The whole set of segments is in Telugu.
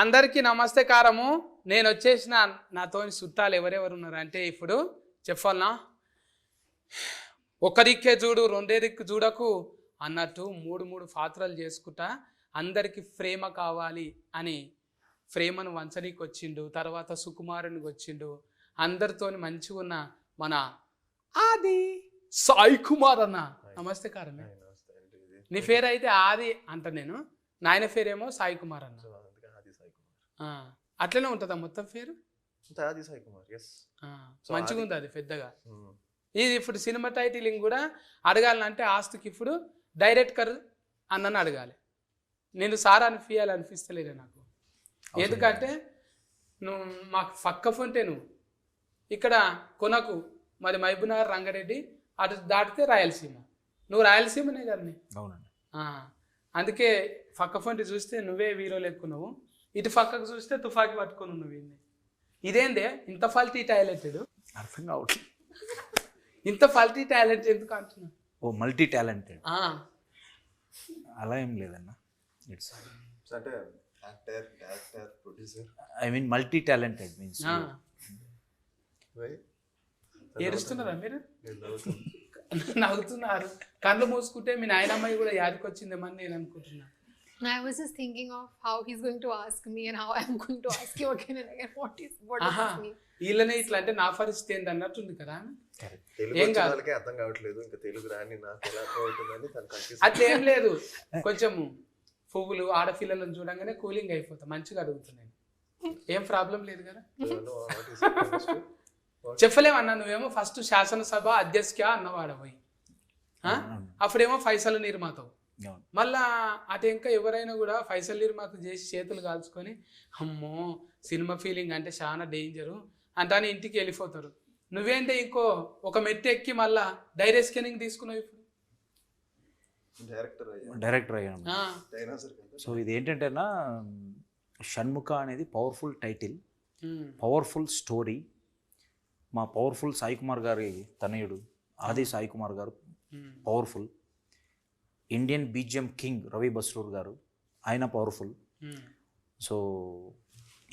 అందరికీ నమస్తే కారము. నేను వచ్చేసిన నాతోని చుట్టాలు ఎవరెవరు ఉన్నారు అంటే ఇప్పుడు చెప్పాలనా, ఒక దిక్కే చూడు రెండే దిక్కు చూడకు అన్నట్టు మూడు పాత్రలు చేసుకుంటా అందరికి ప్రేమ కావాలి అని ప్రేమను వంచనీకి వచ్చిండు. తర్వాత సుకుమారునికి వచ్చిండు. అందరితోని మంచిగా ఉన్న మన ఆది సాయి కుమార్ అన్న. నమస్తే కారమే. నీ పేరు అయితే ఆది అంట, నేను నాయన పేరేమో సాయి కుమార్ అన్న. అట్లనే ఉంటుందా మొత్తం పేరు? మంచిగా ఉంది అది పెద్దగా. ఇది ఇప్పుడు సినిమా టైటిలింగ్ కూడా అడగాలంటే ఆస్తుకి ఇప్పుడు డైరెక్టర్ అన్నని అడగాలి. నేను సార్ అనిపిస్తలేదు నాకు. ఎందుకంటే నువ్వు మాకు పక్క ఫోన్టే నువ్వు ఇక్కడ కొనకు, మరి మహబూబ్నగర్ రంగారెడ్డి అటు దాటితే రాయలసీమ. నువ్వు రాయలసీమనే కదా. అవునండి. అందుకే పక్క ఫోన్టి చూస్తే నువ్వే హీరోలు ఎక్కున్నావు, ఇటు పక్కకు చూస్తే తుఫాకి పట్టుకొని ఉన్నావు. ఇదేందే ఇంత ఫల్టీ టాలెంటెడ్? అర్థం కావట్లేదు. ఇంత ఫల్టీ టాలెంట్ ఎందుకు అంటున్నా? ఓ మల్టీ టాలెంటెడ్ అలా ఏం లేదన్న. ఇట్స్ అంటే actor, director, producer. I mean multi talented means. ఏడుస్తున్నారా మీరు? నవ్వుతున్నారు. కళ్ళు మూసుకుంటే మీ నాయనమ్మాయి కూడా యాదికి వచ్చిందేమని నేను అనుకుంటున్నా. I was just thinking of how he's going to ask me and how I'm going to ask you again and again. What does this mean? వీళ్ళనే ఇట్లా అంటే నా పరిస్థితి ఏంది అన్నట్టుంది కదా. తెలుగు వాళ్ళకి అర్థం కావట్లేదు, ఇంకా తెలుగు రాని నాకు ఎలా అర్థమవుతుందని తను కన్ఫ్యూజ్. అట్లా ఏం లేదు, కొంచెం పువ్వులు ఆడపిల్లలను చూడంగానే కూలింగ్ అయిపోతా. మంచిగా అడుగుతున్నాను, ఏం ప్రాబ్లం లేదు కదా. చెప్పలేమన్నా, నువ్వేమో ఫస్ట్ శాసనసభ అధ్యక్ష అన్నవాడపోయి, అప్పుడేమో ఫైసల్ నిర్మాతవు. మళ్ళా అటు ఇంకా ఎవరైనా కూడా ఫైసల్ నిర్మాత చేసి చేతులు కాల్చుకొని అమ్మో సినిమా ఫీలింగ్ అంటే చాలా డేంజరు అంటానే ఇంటికి వెళ్ళిపోతారు. నువ్వేంటే ఇంకో ఒక మెట్టు ఎక్కి మళ్ళా డైరెక్ట్ స్కానింగ్ తీసుకున్నావు. ఇప్పుడు డైరెక్టర్ అయ్యాను. సో ఇది ఏంటంటేనా, షణ్ముఖ అనేది పవర్ఫుల్ టైటిల్, పవర్ఫుల్ స్టోరీ. మా పవర్ఫుల్ సాయి కుమార్ గారి తనయుడు ఆది సాయి కుమార్ గారు powerful. Indian BGM king Ravi Basrur గారు, ఆయన పవర్ఫుల్. సో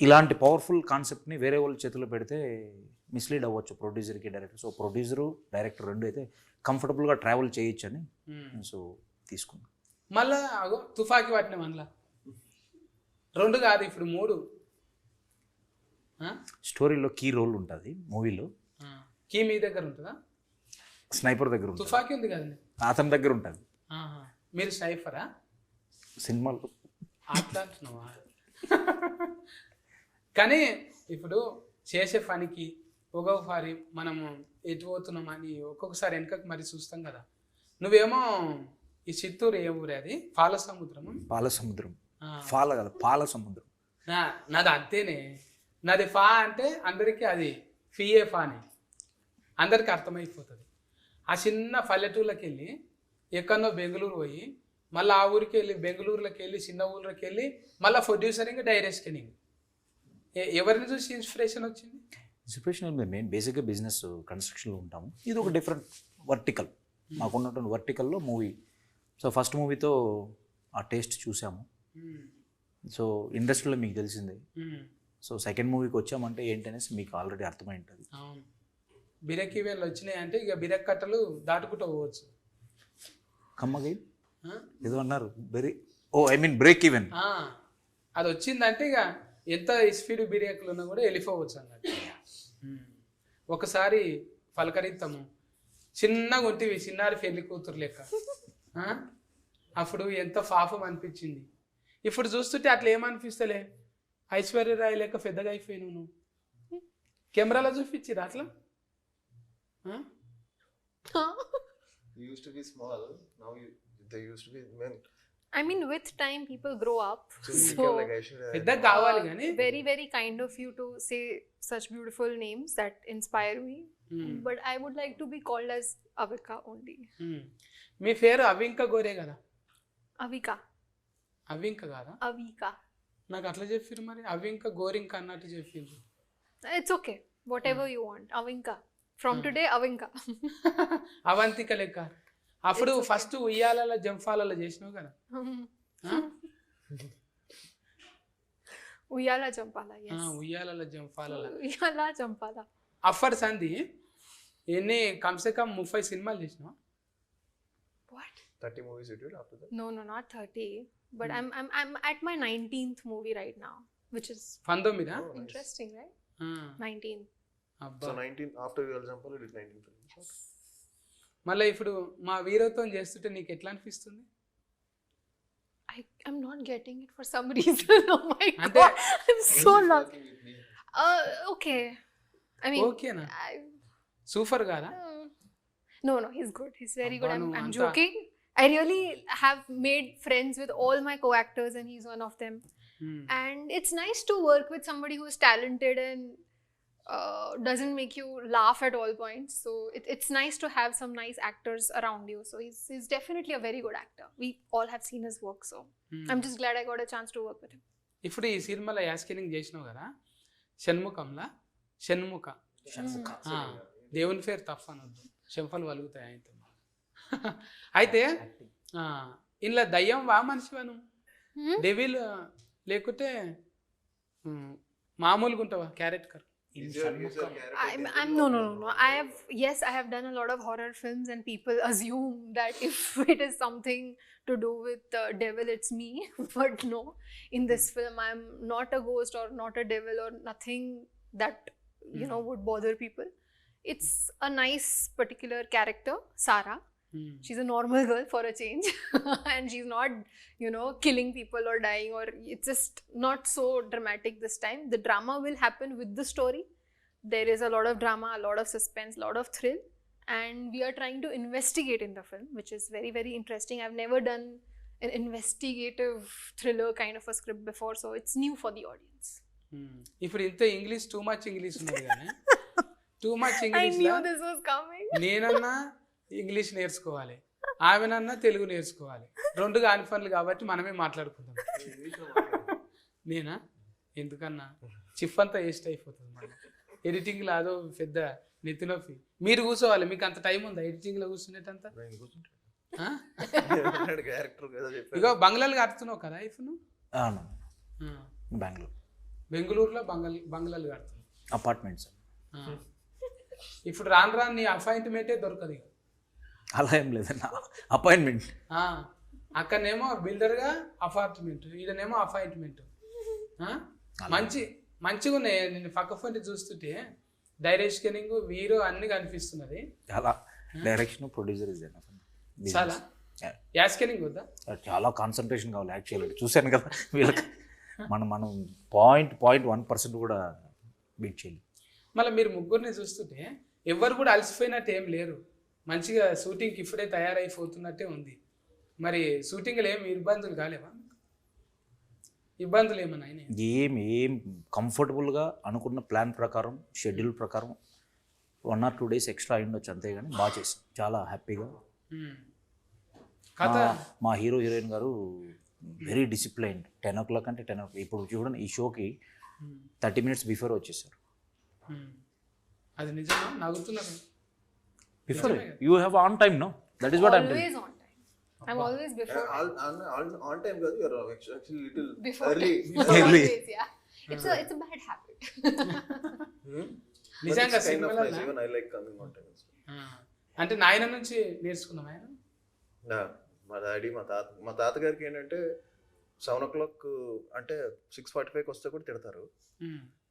ఇలాంటి పవర్ఫుల్ కాన్సెప్ట్ని వేరే వాళ్ళ చేతిలో పెడితే మిస్లీడ్ అవ్వచ్చు ప్రొడ్యూసర్కి, డైరెక్టర్. సో ప్రొడ్యూసరు డైరెక్టర్ రెండు అయితే కంఫర్టబుల్గా ట్రావెల్ చేయొచ్చు అని సో తీసుకున్నాను. మళ్ళా అగో తుఫాకి పట్టిన మళ్ళా రెండు కాదు ఇప్పుడు మూడు. స్టోరీలో కీ రోల్ ఉంటుంది మూవీలో. కీ మీ దగ్గర ఉంటుందా? స్నైపర్ దగ్గర ఉంటుంది. తుఫాకి ఉంది కదా అతని దగ్గర ఉంటుంది. మీరు స్నైపరా సినిమాలో? అట్లా అంటున్నావా? కానీ ఇప్పుడు చేసే పనికి ఒక్కొక్కసారి మనము ఎటు పోతున్నామని ఒక్కొక్కసారి వెనకకు మరి చూస్తాం కదా. నువ్వేమో ఈ చిత్తూరు ఏ ఊరే అది? పాలసముద్రము. పాలసముద్రం. పాల కదా, పాలసముద్రం. నాది అంతేనే. నాది ఫా అంటే అందరికీ అది ఫిఏ ఫాని అందరికీ అర్థమైపోతుంది. ఆ చిన్న పల్లెటూళ్ళకి వెళ్ళి ఎక్కడో బెంగళూరు పోయి మళ్ళీ ఆ ఊరికి వెళ్ళి బెంగళూరులోకి వెళ్ళి చిన్న ఊళ్ళకి వెళ్ళి మళ్ళీ ప్రొడ్యూసరింగ్ డైరెక్ట్ స్కానింగ్. ఎవరిని చూసి ఇన్స్పిరేషన్ వచ్చింది? ఇన్స్పిరేషన్ మేము బేసిక్గా బిజినెస్ కన్స్ట్రక్షన్లో ఉంటాము. ఇది ఒక డిఫరెంట్ వర్టికల్, మాకున్నటువంటి వర్టికల్లో మూవీ. సో ఫస్ట్ మూవీతో ఆ టేస్ట్ చూసాము. సో ఇండస్ట్రీలో మీకు తెలిసిందే. సో సెకండ్ మూవీకి వచ్చామంటే ఏంటనేసి మీకు ఆల్రెడీ అర్థమై ఉంటుంది. అవును, బిరక్ ఈవెంట్లు వచ్చినాయి అంటే ఇక బిరక్ కట్టలు దాటుకుంటూ పోవచ్చు. కమ్మగా ఏదో అన్నారు బ్రేక్ ఈవెన్. అది వచ్చిందంటే ఇక ఎంత స్పీడ్ బిరేకులు ఉన్నా కూడా వెళ్ళిపోవచ్చు అన్నట్టు. ఒకసారి పలకరిద్దాము, చిన్నగా ఉంటివి చిన్నారి పెళ్లి కూతురు లెక్క. అప్పుడు ఎంత పాపం అనిపించింది. ఇప్పుడు చూస్తుంటే అట్లా ఏమనిపిస్తలే, ఐశ్వర్యరాయ్ లెక్క పెద్దగా అయిపోయినావు నువ్వు. కెమెరాలో చూపించిరా అట్లా? You used to be small, now they used to be men. I mean, with time people grow up. So like Aishwarya. పెద్ద కావాలి కానీ very very kind of you to say such beautiful names that inspire me. But I would like to be called as Avika only. మీ పేరు అవింక గోరే కదా? Avika. అవింక కాదా? Avika. నాకు అట్లా చెప్పిరు మరి, అవింక గోరింక అన్నట్టు చెప్పిరు. It's okay, whatever you want. Avinka. From today, Avinka. Avantika లెక్క. అప్పుడు ఫస్ట్ ఉయ్యాలలో జంఫాలలో చేసినావు కదా. Uyala Jampala, yes. ఉయ్యాలలో జంపాలలో Uyala Jampala. అఫర్ సంధి ఎన్ని కమ్సే కమ్ 30 సినిమాలు చేసినావు? What? 30 movies you did after that? No, not 30. But I'm at my 19th movie right now, which is 19? Oh, nice. interesting, right? 19. అబ్బా. So 19 after Uyala Jampala you did 19 films. Okay. మళ్ళీ ఇప్పుడు మా వీరత్వం చేస్తుంటే నీకు ఎట్లా అనిపిస్తుంది? I'm not getting it for some reason. Oh my Ante- god, I'm so lost. Okay. I mean, ఓకేనా? I, సూపర్ గారా? no, he's good. He's very good. Abba, I'm anta- joking. I really have made friends with all my co-actors, and he's one of them. And it's nice to work with somebody who's talented and doesn't make you laugh at all points. So it's nice to have some nice actors around you. So he's definitely a very good actor. We all have seen his work, so I'm just glad I got a chance to work with him. ఇప్పుడు ఈ సినిమాలో యాస్కినింగ్ చేసినావు కదా, షణ్ముఖంలా షణ్ముఖ ఆ, దేవుని పేరు తప్ప అనొద్దు, చెంపలు వలుగుతాయి ఆయనతో. అయితే ఇంట్లో దయ్యం వా మనిషివా నువ్వు? డెవిల్ లేకుంటే మామూలుగా ఉంటావా character? Is your character I'm no. I have done a lot of horror films, and people assume that if it is something to do with the devil, it's me. But no, in this film, I'm not a ghost or not a devil or nothing that would bother people. It's a nice particular character, Sarah. She's a normal girl for a change, and she's not, killing people or dying, or it's just not so dramatic this time. The drama will happen with the story. There is a lot of drama, a lot of suspense, a lot of thrill, and we are trying to investigate in the film, which is very, very interesting. I've never done an investigative thriller kind of a script before, so it's new for the audience. ఇప్పుడు ఇంత ఇంగ్లీష్ టూ మచ్ ఇంగ్లీష్ ఉన్నది కానీ too much I English knew this was coming. నేనన్నా ఇంగ్లీష్ నేర్చుకోవాలి, ఆమెనన్నా తెలుగు నేర్చుకోవాలి. రెండు కాని పనులు కాబట్టి మనమే మాట్లాడుకుందాం. నేనా ఎందుకన్నా చిఫ్ అంతా వేస్ట్ అయిపోతుంది, మళ్ళీ ఎడిటింగ్లో అదో పెద్ద నెత్తినొప్పి. మీరు కూర్చోవాలి, మీకు అంత టైం ఉందా ఎడిటింగ్లో కూర్చునేటంతా? క్యారెక్టర్ కదా చెప్పాను. ఇగో బంగ్లాలు కడుతున్నావు కదా ఇప్పుడు నువ్వు? అవును, బెంగళూరు బెంగళూరులో బంగ్లాలు కడుతున్నావు, అపార్ట్మెంట్స్. ఇప్పుడు రాను రాను నీ అపాయింట్మెంటే దొరకదు ఇక. అలా ఏం లేదన్న, అపాయింట్మెంట్. అక్కడనేమో బిల్డర్గా అపార్ట్మెంట్, ఈడనేమో అపాయింట్మెంట్. మంచిగా ఉన్నాయి. నేను పక్క ఫోన్ చూస్తుంటే డైరెక్షనింగ్ వీరు అన్ని కనిపిస్తున్నది. చాలా డైరెక్షన్, ప్రొడ్యూసర్ ఇస్ చాలా యాస్కెనింగ్ వద్దా? చాలా కాన్సన్ట్రేషన్ కావాలి యాక్చువల్లీ. చూశాను కదా వీళ్ళకి, మనం 0.1% కూడా బీట్ చేయాలి. మళ్ళీ మీరు ముగ్గురిని చూస్తుంటే ఎవరు కూడా అలసిపోయినట్టు ఏం లేరు, మంచిగా షూటింగ్కి ఇప్పుడే తయారైపోతున్నట్టే ఉంది. మరి షూటింగ్లో ఏమి ఇబ్బందులు కాలేవా? ఇబ్బందులు ఏమన్నా అయినాయి? ఏం కంఫర్టబుల్గా అనుకున్న ప్లాన్ ప్రకారం, షెడ్యూల్ ప్రకారం 1 or 2 days ఎక్స్ట్రా అయ్యుండొచ్చు, అంతేగాని బాగా చేసాం, చాలా హ్యాపీగా. కథ మా హీరో హీరోయిన్ గారు వెరీ డిసిప్లైన్డ్. 10 o'clock అంటే 10 o'clock. ఇప్పుడు చూడండి, ఈ షోకి 30 minutes బిఫోర్ వచ్చేసారు. అది నిజమా? నవ్వుతున్నారు. Before you have on time, no? That is what I'm Always on time. I'm always before. On time కాదు, you're actually little Before early. Early. Always, yeah. It's a bad habit. నిజంగా But it's kind of సినిమాలో nice. Even I like coming on time. అంటే నాయన నుంచి నేర్చుకున్నాం. ఆయన మా డాడీ మా తాతగారికి ఏంటంటే 7 o'clock అంటే 6:45 వస్తే కూడా తిడతారు.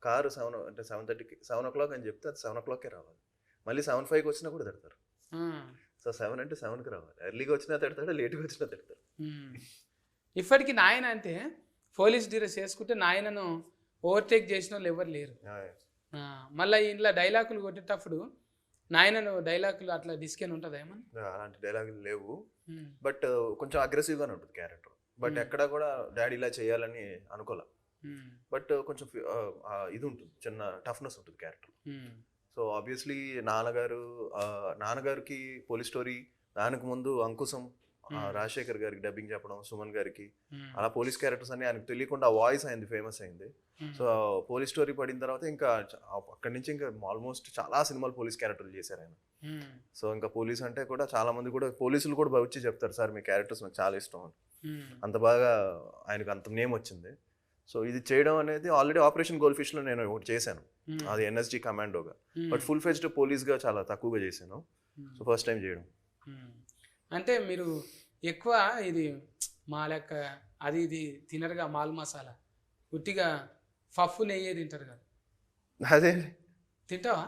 కారు 7:30కి 7 o'clock అని చెప్తే అది 7 o'clockకే రావాలి. మళ్ళీ 7:05 వచ్చినా కూడా తిడతారు. సో 7 అంటే 7కి రావాలి. ఎర్లీగా వచ్చినా తిడతాడు, లేట్గా వచ్చినా తిడతాడు. ఇప్పటికి నాయన అంటే పోలీస్ డ్రెస్ వేసుకుంటే నాయనను ఓవర్టేక్ చేసిన వాళ్ళు ఎవరు లేరు. మళ్ళీ ఇంట్లో డైలాగులు కొట్టేటప్పుడు నాయనను డైలాగులు అట్లా డిస్కెన్ ఉంటుందా ఏమన్నా? అలాంటి డైలాగులు లేవు, బట్ కొంచెం అగ్రెసివ్గానే ఉంటుంది క్యారెక్టర్. బట్ ఎక్కడ కూడా డాడీ ఇలా చేయాలని అనుకోలే, బట్ కొంచెం ఇది ఉంటుంది, చిన్న టఫ్నెస్ ఉంటుంది క్యారెక్టర్. సో ఆబ్వియస్లీ నాన్నగారికి పోలీస్ స్టోరీ, దానికి ముందు అంకుశం, రాజశేఖర్ గారికి డబ్బింగ్ చెప్పడం, సుమన్ గారికి, అలా పోలీస్ క్యారెక్టర్స్ అన్ని ఆయనకు తెలియకుండా ఆ వాయిస్ అయింది, ఫేమస్ అయింది. సో పోలీస్ స్టోరీ పడిన తర్వాత ఇంకా అక్కడి నుంచి ఇంకా ఆల్మోస్ట్ చాలా సినిమాలు పోలీస్ క్యారెక్టర్లు చేశారు ఆయన. సో ఇంకా పోలీస్ అంటే కూడా చాలా మంది కూడా పోలీసులు కూడా వచ్చి చెప్తారు, సార్ మీ క్యారెక్టర్స్ నాకు చాలా ఇష్టం అని. అంత బాగా ఆయనకు అంత నేమ్ వచ్చింది. సో ఇది చేయడం అనేది ఆల్రెడీ ఆపరేషన్ గోల్డ్ ఫిష్లో నేను ఒకటి చేశాను, అది ఎన్ఎస్జి కమాండోగా. బట్ ఫుల్ ఫెజ్డ్ పోలీస్గా చాలా తక్కువగా చేశాను. సో ఫస్ట్ టైం చేయడం. అంటే మీరు ఎక్కువ ఇది మా లెక్క అది ఇది తినరుగా, మాల్ మసాలా ఉట్టిగా పప్పు నెయ్యే తింటారు కదా, అదే తింటావా?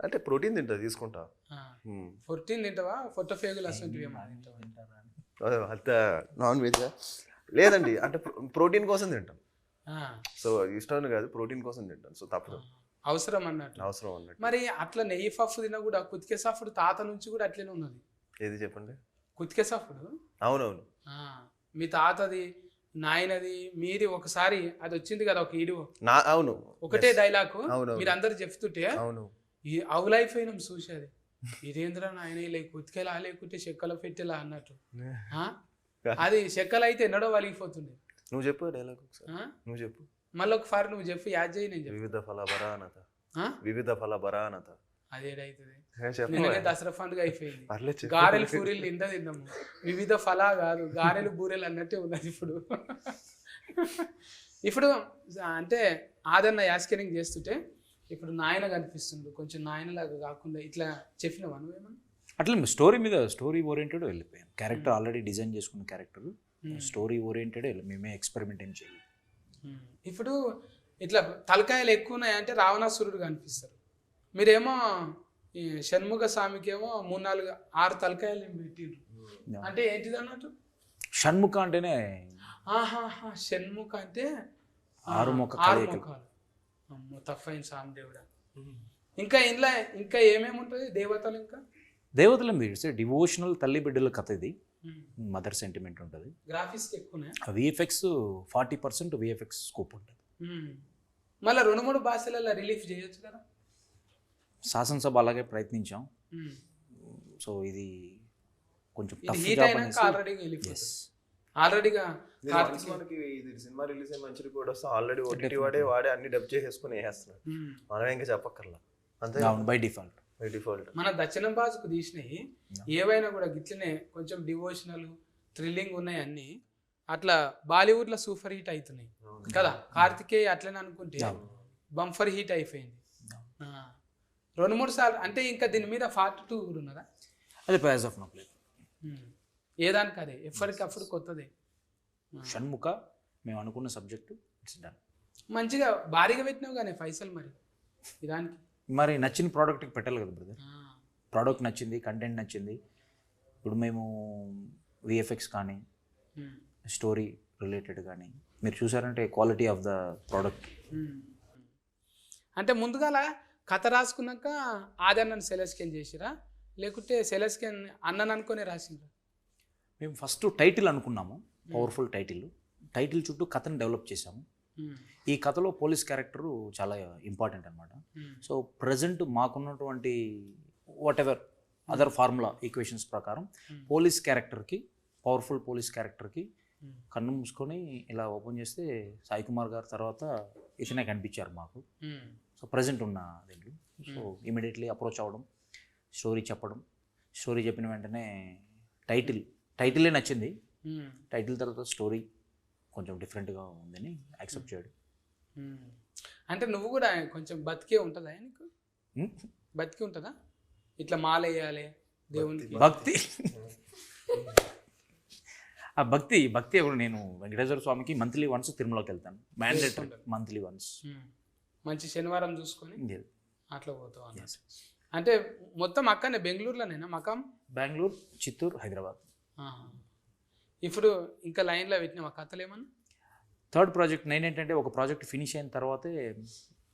అంటే ప్రోటీన్ తింటా, తీసుకుంటా. ప్రోటీన్ తింటావా? ఫోటోఫేగులు అసలు అంత నాన్ వెజ్ లేదండి, అంటే ప్రోటీన్ కోసం తింటాను. సో ఇష్టం కాదు, ప్రోటీన్ కోసం తింటాను. సో తప్పదు, అవసరం అన్నట్టు. అవసరం అన్నట్టు. మరి అట్లా నెయ్యి పప్పు తిన్నా కూడా కుతికే సఫుడు తాత నుంచి కూడా అట్లనే ఉన్నది. ఏది చెప్పండి? కుతికే సఫుడు. అవునవును, మీ తాతది నాయనది మీది ఒకసారి అది వచ్చింది కదా ఒక ఈడు. అవును, ఒకటే డైలాగ్ మీరు అందరు చెప్తుంటే అవును ఈ అవు లైఫ్ అయినా చూసేది, ఇదేంద్రా నాయన ఇలా కుతికేలా లేకుంటే చెక్కలో పెట్టేలా అన్నట్టు. అది చెక్కలు అయితే ఎన్నడో వలిగిపోతుంది. నువ్వు చెప్పు డైలాగ్ ఒకసారి, నువ్వు చెప్పు మళ్ళీ ఒకసారి నువ్వు చెప్పు, యాద్ చేయి. నేను వివిధ ఫల బరానత, వివిధ ఫల బరానత. అదేడైతుంది. నిన్ననే దసరా పండుగ అయిపోయింది, గారెలు పూరీలు తిన్నాము. వివిధ ఫలా కాదు, గారెలు బూరెలు అన్నట్టే ఉన్నది ఇప్పుడు. ఇప్పుడు అంటే ఆదరణ యాస్కెనింగ్ చేస్తుంటే ఇప్పుడు నాయన కనిపిస్తుంది, కొంచెం నాయనలాగా కాకుండా ఇట్లా చెప్పినావా నువ్వేమన్నా? అట్లా స్టోరీ మీద స్టోరీ ఓరియంటెడ్ వెళ్ళిపోయాం. క్యారెక్టర్ ఆల్రెడీ డిజైన్ చేసుకున్న క్యారెక్టర్, స్టోరీ ఓరియంటెడ్ మేమే ఎక్స్పెరిమెంట్ ఏం చేయాలి. ఇప్పుడు ఇట్లా తలకాయలు ఎక్కువ ఉన్నాయంటే రావణాసురుడు కనిపిస్తారు. మీరేమో ఈ షణ్ముఖ స్వామికేమో 3-4-6 తలకాయలు పెట్టిండ్రు. అంటే ఏంటిది అన్నట్టు? షణ్ముఖ అంటేనే షణ్ముఖ అంటే 6 ముఖాలు. తప్పైన స్వామి దేవుడా. ఇంకా ఇంట్లో ఇంకా ఏమేమి ఉంటుంది దేవతలు? ఇంకా దేవతలు మీరు డివోషనల్ తల్లి బిడ్డల కథ ఇది. మదర్ సెంటిమెంట్ ఉంటుంది. గ్రాఫిక్స్ ఎక్కువనే. విఎఫ్ఎక్స్ 40% విఎఫ్ఎక్స్ స్కోప్ ఉంటుంది. మళ్ళీ 2-3 భాషలలో రిలీఫ్ చేయొచ్చు కదా. శాసనసభ అలాగే ప్రయత్నించాం. సో ఇది కొంచెం ఆల్రెడీగా సినిమా రిలీజ్ అయ్యి మంచి రిపోర్ట్ వస్తే ఆల్రెడీ ఓటీటీ వాడే అన్ని డబ్ చేసేసుకుని వేసేస్తున్నాడు. మనం ఇంకా చెప్పక్కర్లా, అంతే బై డిఫాల్ట్. మన దక్షిణం భాషకు తీసినవి ఏవైనా కూడా గిట్లనే కొంచెం డివోషనల్ థ్రిల్లింగ్ ఉన్నాయి అన్ని. అట్లా బాలీవుడ్ లో సూపర్ హిట్ అవుతున్నాయి కదా. కార్తికేయ అట్లనే అనుకుంటే బంఫర్ హిట్ అయిపోయింది 2-3 సార్లు. అంటే ఇంకా దీని మీద పార్ట్ 2 కూడా ఉన్నదా? అది ప్రైజ్ ఆఫ్ నో ప్లే. ఏదానికి అదే ఎప్పటికప్పుడు కొత్తదే. షణ్ముఖ మేము అనుకున్న సబ్జెక్టు ఇట్స్ డన్. మంచిగా భారీగా పెట్టినావు కానీ పైసలు మరి దానికి. మరి నచ్చిన ప్రోడక్ట్కి పెట్టాలి కదా బ్రదర్. ప్రోడక్ట్ నచ్చింది, కంటెంట్ నచ్చింది. ఇప్పుడు మేము విఎఫ్ఎక్స్ కానీ స్టోరీ రిలేటెడ్ కానీ మీరు చూసారంటే క్వాలిటీ ఆఫ్ ద ప్రోడక్ట్. అంటే ముందుగాల కథ రాసుకున్నాక ఆదరణను సెలెస్కెన్ చేసిరా లేకుంటే సెలెస్కెన్ అన్నను అనుకునే రాసిండ్రా? మేము ఫస్ట్ టైటిల్ అనుకున్నాము, పవర్ఫుల్ టైటిల్ చుట్టూ కథను డెవలప్ చేసాము. ఈ కథలో పోలీస్ క్యారెక్టరు చాలా ఇంపార్టెంట్ అనమాట. సో ప్రజెంట్ మాకున్నటువంటి what ever other formula equations ప్రకారం పోలీస్ క్యారెక్టర్కి, పవర్ఫుల్ పోలీస్ క్యారెక్టర్కి కన్ను మూసుకొని ఇలా ఓపెన్ చేస్తే సాయి కుమార్ గారు తర్వాత ఇతనే కనిపించారు మాకు. సో ప్రజెంట్ ఉన్న దీంట్లో సో ఇమీడియట్లీ అప్రోచ్ అవ్వడం, స్టోరీ చెప్పడం, స్టోరీ చెప్పిన వెంటనే టైటిలే నచ్చింది. టైటిల్ తర్వాత స్టోరీ కొంచెం డిఫరెంట్గా ఉందని యాక్సెప్ట్ చేయడం. అంటే నువ్వు కూడా కొంచెం బతికే ఉంటుందా నీకు? బతికి ఉంటుందా? ఇట్లా మాల వేయాలి దేవునికి భక్తి. ఆ భక్తి ఎవరు? నేను వెంకటేశ్వర స్వామికి మంత్లీ వన్స్ తిరుమలకి వెళ్తాను, మ్యాండేటరీ మంత్లీ వన్స్. మంచి శనివారం చూసుకొని అట్లా పోతావు. అంటే మొత్తం అక్కడనే బెంగళూరులోనేనా మకాం? బెంగళూరు, చిత్తూరు, హైదరాబాద్. ఇప్పుడు ఇంకా లైన్లో పెట్టిన మా కథలు ఏమన్నా? థర్డ్ ప్రాజెక్ట్ నేనేంటంటే ఒక ప్రాజెక్ట్ ఫినిష్ అయిన తర్వాతే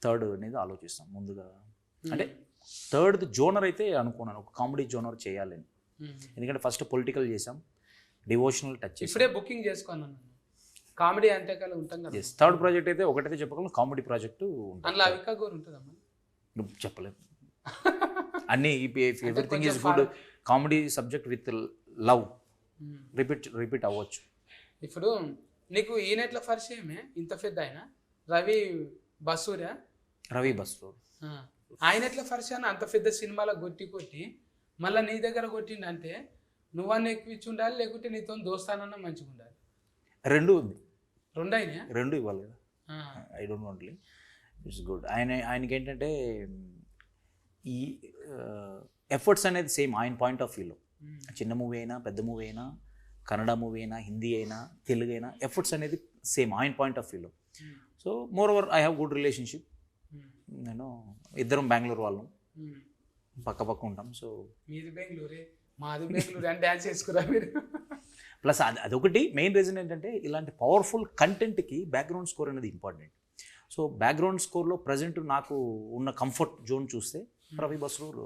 థర్డ్ అనేది ఆలోచిస్తాం ముందుగా. అంటే థర్డ్ జోనర్ అయితే అనుకున్నాను, ఒక కామెడీ జోనర్ చేయాలని. ఎందుకంటే ఫస్ట్ పొలిటికల్ చేసాం, డివోషనల్ టచ్ చేసాం. ఇప్పుడే బుకింగ్ చేసుకున్నాను. కామెడీ అంటే కాదు ఉంటాం కదా. థర్డ్ ప్రాజెక్ట్ అయితే ఒకటైతే చెప్పగలను, కామెడీ ప్రాజెక్టు అందులో అవికా గోరు ఉంటుందమ్మా. నువ్వు చెప్పలేదు అన్నీ. Everything is good, comedy subject with love repeat అవ్వచ్చు. ఇప్పుడు నీకు ఈయనెట్ల పరిచయమే ఇంత పెద్ద ఆయన రవి బసూర్. ఆయన ఎట్లా పరిచయం? అంత పెద్ద సినిమాలో కొట్టి మళ్ళీ నీ దగ్గర కొట్టిండంటే నువ్వన్నీ ఎక్కువ ఉండాలి, లేకుంటే నీతో దోస్తానన్నా మంచిగా ఉండాలి. రెండు ఉంది. రెండు అయినా? రెండు ఇవ్వాలి కదా. I don't want leave. It's good. ఆయనకి ఏంటంటే ఈ ఎఫర్ట్స్ అనేది సేమ్ ఆయన పాయింట్ ఆఫ్ వ్యూలో, చిన్న మూవీ అయినా పెద్ద మూవీ అయినా కన్నడ మూవీ అయినా హిందీ అయినా తెలుగు అయినా ఎఫర్ట్స్ అనేది సేమ్ ఆయన పాయింట్ ఆఫ్ వ్యూలో. So more over I have good relationship. నేను ఇద్దరం బెంగళూరు వాళ్ళం, పక్క పక్క ఉంటాం. సో మీది బెంగళూరే మాది బెంగళూరు అని డ్యాన్స్ చేసుకురా మీరు. ప్లస్ అదొకటి మెయిన్ రీజన్ ఏంటంటే ఇలాంటి పవర్ఫుల్ కంటెంట్కి బ్యాక్గ్రౌండ్ స్కోర్ అనేది ఇంపార్టెంట్. సో బ్యాక్గ్రౌండ్ స్కోర్లో ప్రజెంట్ నాకు ఉన్న కంఫర్ట్ జోన్ చూస్తే Ravi Basrur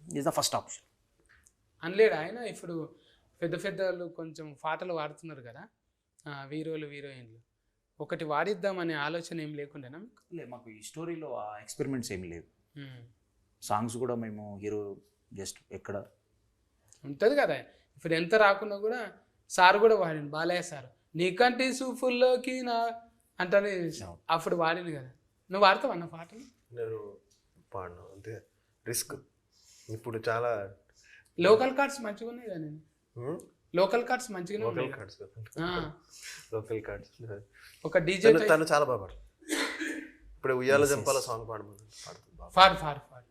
is the first option. అనలేడు ఆయన. ఇప్పుడు పెద్ద పెద్దలు కొంచెం పాటలు వాడుతున్నారు కదా హీరోలు హీరోయిన్లు, ఒకటి వాడిద్దామనే ఆలోచన ఏం లేకుండానా మీకు? లేదు, మాకు ఈ స్టోరీలో ఆ ఎక్స్పెరిమెంట్స్ ఏమి లేవు. సాంగ్స్ కూడా మేము హీరో జస్ట్ ఎక్కడ ఉంటుంది కదా. ఇప్పుడు ఎంత రాకున్నా కూడా సార్ కూడా వాడింది, బాలయ్య సార్, నీకంటే సూఫుల్లోకి నా అంటే అప్పుడు వాడింది కదా. నువ్వు వాడతావు అన్న పాటలు? నేను పాడను, అంతే రిస్క్. ఇప్పుడు చాలా లోకల్ కార్డ్స్ మంచిగా ఉన్నాయి కదా. నేను లోకల్ కార్డ్స్ మంచిగానే లోకల్ ఉన్నాయి. కార్డ్స్ లోకల్ కార్డ్స్ ఒక డీజే తను చాలా బాగా పాడు. ఇప్పుడు ఉయ్యాల జంపాల సాంగ్ పాడమని పాడుతుంది. పాడు పాడు పాడు.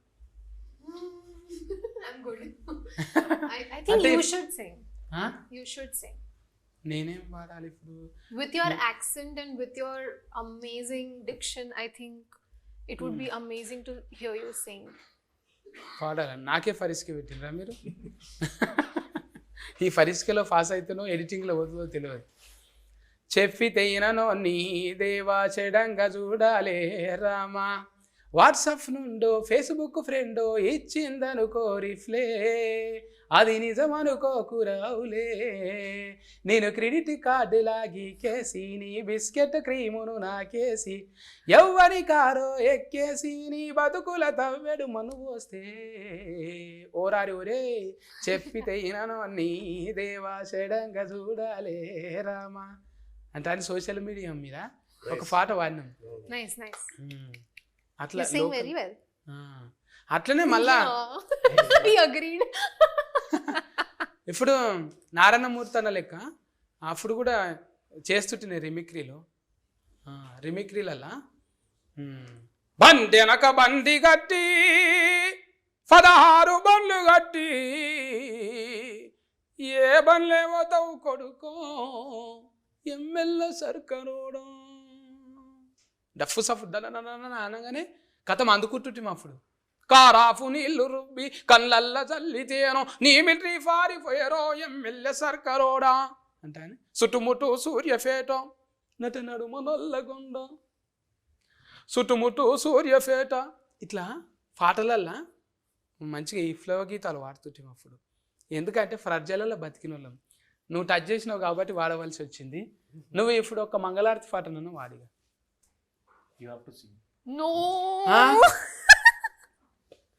I'm good. I think you should sing. You should sing. నేనేం పాడాలి ఇప్పుడు? With your accent and with your amazing diction, I think it would be amazing to hear you sing. పాడాలి. నాకే ఫరిస్కి పెట్టినరా మీరు? ఈ ఫరిస్కలో పాస్ అయితేనో ఎడిటింగ్లో పోతుందో తెలియదు. చెప్పితే ఇననో నీ దేవా చెడంగా చూడాలే రామా, వాట్సాప్ నుండో ఫేస్బుక్ ఫ్రెండో ఇచ్చిందనుకో రిఫ్లే, అది నిజమనుకోకురావులే, నేను క్రెడిట్ కార్డు లాగి కేసి నీ బిస్కెట్ క్రీమును నాకేసి ఎవ్వరి కారో ఎక్కేసి నీ బతుకుల తవ్వెడు మను పోస్తే, ఓరారి ఒరే చెప్పితే ఇననో నీ దేవా చెడంగా చూడాలే రామా అంటే అని సోషల్ మీడియా మీద ఒక పాట వాడినాం. Nice, nice. అట్లా You sing very well. అట్లనే మళ్ళా We agreed. ఇప్పుడు నారాయణమూర్తి అన్న లెక్క అప్పుడు కూడా చేస్తుంటే రిమిక్రీలల్లా బండి వెనక బండి కట్టి 16 బండ్లు కట్టి ఏ బండ్లేమో తవ్వు కొడుకో ఎమ్మెల్యే సర్కరోడా డఫ్ సఫ్ అనగానే కథం అందుకుంటుంటే అప్పుడు కారాఫు నీళ్లు రుబ్బి కళ్ళల్ల చల్లితేనో నీ మిలిటరీ ఫారిపోయారో ఎమ్మెల్యే సర్కరోడా అంటే చుట్టుముట్టు సూర్యఫేట నట నడుమ నల్లగొండ చుట్టుముట్టు సూర్యఫేట ఇట్లా పాటలల్లా మంచిగా ఈ ఫ్లో గీతాలు వాడుతుంటాం అప్పుడు. ఎందుకంటే ప్రజలలో బతికిన వాళ్ళం. నువ్వు టచ్ చేసినావు కాబట్టి వాడవలసి వచ్చింది. నువ్వు ఇప్పుడు ఒక మంగళారతి పాట నన్ను వాడిగా. No.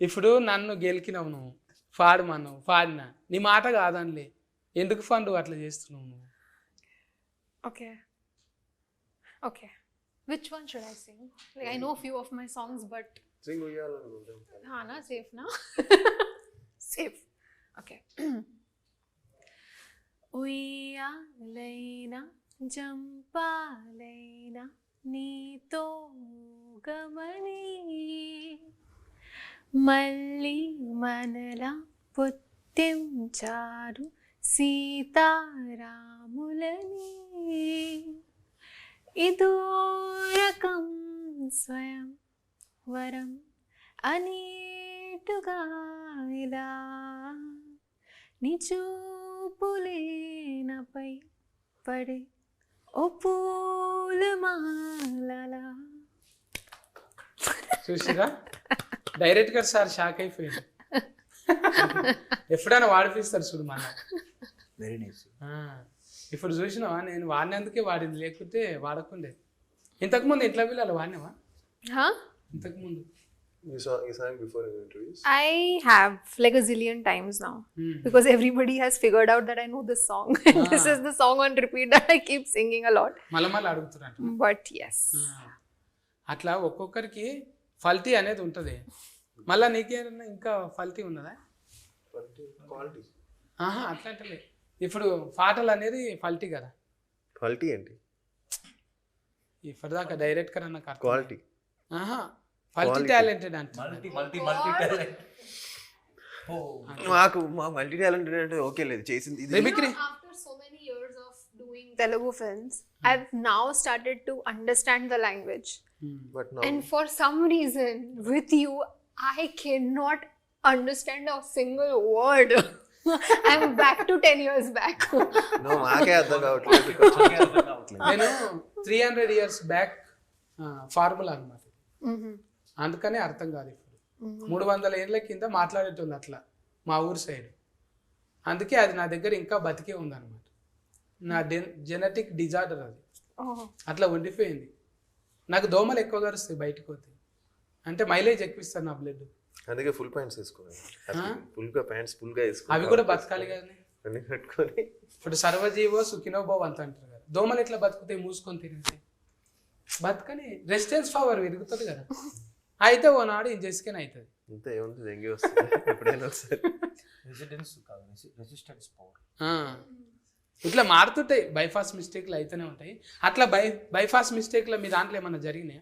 ఇప్పుడు నన్ను గెలికినావు, నువ్వు పాడమన్నావు, పాడినా నీ మాట కాదనిలే, ఎందుకు ఫండు అట్లా చేస్తున్నావు నువ్వు? Okay. Okay. Which one should I sing? Like, I know a few of my songs, but sing ఉయ్యాల. na safe na. Safe. Okay. ఉయ్యాలైనా జంపాలైనా నీతో గమని మళ్ళీ మనలా పుట్టించారు సీతారాములని, ఇదో రకం స్వయం వరం అనేటుగా ఇలా నీ చూపులేనపై పడే ఓ పూలమాలలా. చూసిరా డైరెక్ట్గా సార్ షాక్ అయిపోయాడు. ఎప్పుడైనా వాడిపిస్తారు చూడు మన. Very nice. ఇప్పుడు చూసినావా, నేను వాడినందుకే వాడింది, లేకపోతే వాడకుండే. ఇంతకుముందు ఎట్లా పిల్లలు వాడినావా? ఇంతకుముందు You sang before in interviews? I have like a zillion times now. Because everybody has figured out that I know this song. This is the song on repeat that I keep singing a lot. మళ్ళీ అడుగుతున్నట్టు. But yes. అట్లా ఒక్కొక్కరికి ఫల్టీ అనేది ఉంటుంది. మళ్ళీ నీకేమన్నా ఇంకా ఫల్టీ ఉన్నదా? క్వాలిటీ అట్లాంటి ఇప్పుడు పాటలు అనేది ఫల్టీ కదా. ఫల్టీ ఏంటి? ఇప్పటిదాకా డైరెక్టర్ అన్న క్వాలిటీ మల్టీ Quality. టాలెంటెడ్ అంటే మాకు మా మల్టీ టాలెంటెడ్ అంటే ఓకే లేదు చేసింది ఇది mimicry After so many years of doing Telugu films, I've now started to understand the language. But And for some reason, with you, I cannot understand a single word. I'm back to 10 years back. మాకే అర్థం కావట్లేదు. నేను 300 years బ్యాక్ ఫార్ములా అనమాట, అందుకనే అర్థం కాదు. ఇప్పుడు 300 ఏళ్ళ కింద మాట్లాడేటోళ్ళు అట్లా మా ఊరు సైడ్, అందుకే అది నా దగ్గర ఇంకా బతికే ఉందన్నమాట. నా జెనెటిక్ డిజార్డర్ అది, అట్లా ఉండిపోయింది. నాకు దోమలు ఎక్కువ కరుస్తాయి బయటకు పోతే, అంటే మైలేజ్ ఎక్కువ ఇస్తారు నా బ్లడ్. అందుకే ఫుల్ ప్యాంట్స్ వేసుకోవాలి, ఫుల్ గా ప్యాంట్స్ ఫుల్ గా వేసుకోవాలి. అవి కూడా బతకాలి కానీ. అన్ని కట్టుకొని ఇప్పుడు సర్వజీవో సుఖినోభవ్ అంత అంటారు కదా, దోమలు ఎట్లా బతుకుతాయి మూసుకొని తినేసి? బతకని రెసిస్టెన్స్ పవర్ పెరుగుతుంది కదా, అయితే ఓనాడు ఇంజెస్కెన్ అవుతుంది. ఇంత ఏముంది దెంగి వస్తుంది ఎప్పుడైనా ఒకసారి. రెసిస్టెన్స్ పవర్ ఇట్లా మారుతుంటాయి, బైపాస్ మిస్టేక్లు అయితేనే ఉంటాయి. అట్లా బైపాస్ మిస్టేక్లో మీ దాంట్లో ఏమన్నా జరిగినాయి?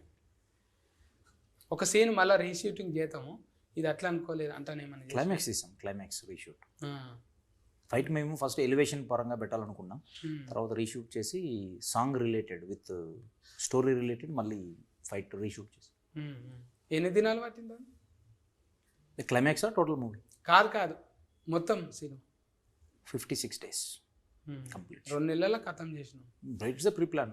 ఒక సీన్ మళ్ళీ రీషూటింగ్ చేద్దాము, ఇది అట్లా అనుకోలేదు అంటానేమన్నా? క్లైమాక్స్ ఇస్తాం, క్లైమాక్స్ రీషూట్. ఫైట్ మేము ఫస్ట్ ఎలివేషన్ పరంగా పెట్టాలనుకున్నాం, తర్వాత రీషూట్ చేసి song related with story related మళ్ళీ ఫైట్ రీషూట్ చేసి. ఎన్ని దినాలు పట్టిందా క్లైమాక్స్ టోటల్ మూవీ? కాదు మొత్తం సినిమా 56 days కంప్లీట్. 2 నెలల ఖతం చేసినాం. It's the pre plan.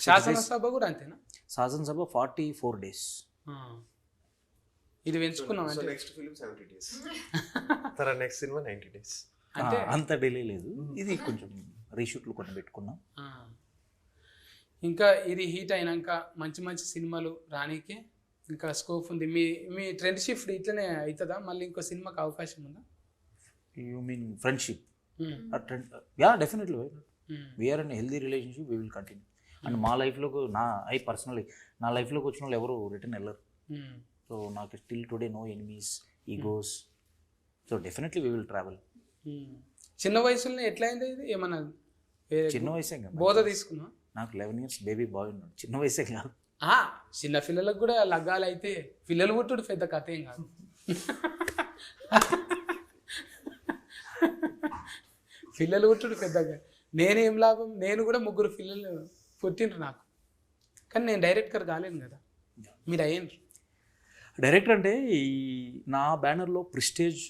శాసనసభ కూడా అంతేనా? శాసనసభ 44 days. ఇది పెంచుకున్నాం అంటే నెక్స్ట్ ఫిల్మ్ 70 days, తర్వాత నెక్స్ట్ సినిమా 90 days. అంటే అంత డిలే లేదు, ఇది కొంచెం రీషూట్లు కొన్ని పెట్టుకున్నాం. ఇంకా ఇది హీట్ అయినాక మంచి మంచి సినిమాలు రానీకే ఇంకా స్కోప్ ఉంది. మీ ట్రెండ్ షిఫ్ట్ ఇట్లనే అవుతుందా? మళ్ళీ ఇంకో సినిమాకి అవకాశం ఉందా? You mean friendship? Yeah definitely. We're in healthy relationship, we will continue. And మా లైఫ్లోకి పర్సనలీ నా లైఫ్లోకి వచ్చిన వాళ్ళు ఎవరు రిటర్న్ వెళ్ళరు. సో నాకు still today no enemies, egos. So definitely we will travel. చిన్న వయసులోనే ఎట్లా అయింది ఇది? ఏమన్నా చిన్న వయసే కదా, బోధ తీసుకున్నా? నాకు 11 years బేబీ బాయ్ ఉన్నాడు, చిన్న వయసే కాదు. చిన్న పిల్లలకు కూడా లగ్గాలు అయితే పిల్లలు పుట్టుడు పెద్ద కథ ఏం కాదు. పిల్లలు పుట్టుడు పెద్దగా నేనేం లాభం? నేను కూడా 3 పిల్లలు పుట్టిండ్రు నాకు, కానీ నేను డైరెక్టర్ కాలేను కదా, మీరు అయ్యిండ్రు. డైరెక్టర్ అంటే ఈ నా బ్యానర్లో ప్రిస్టేజ్,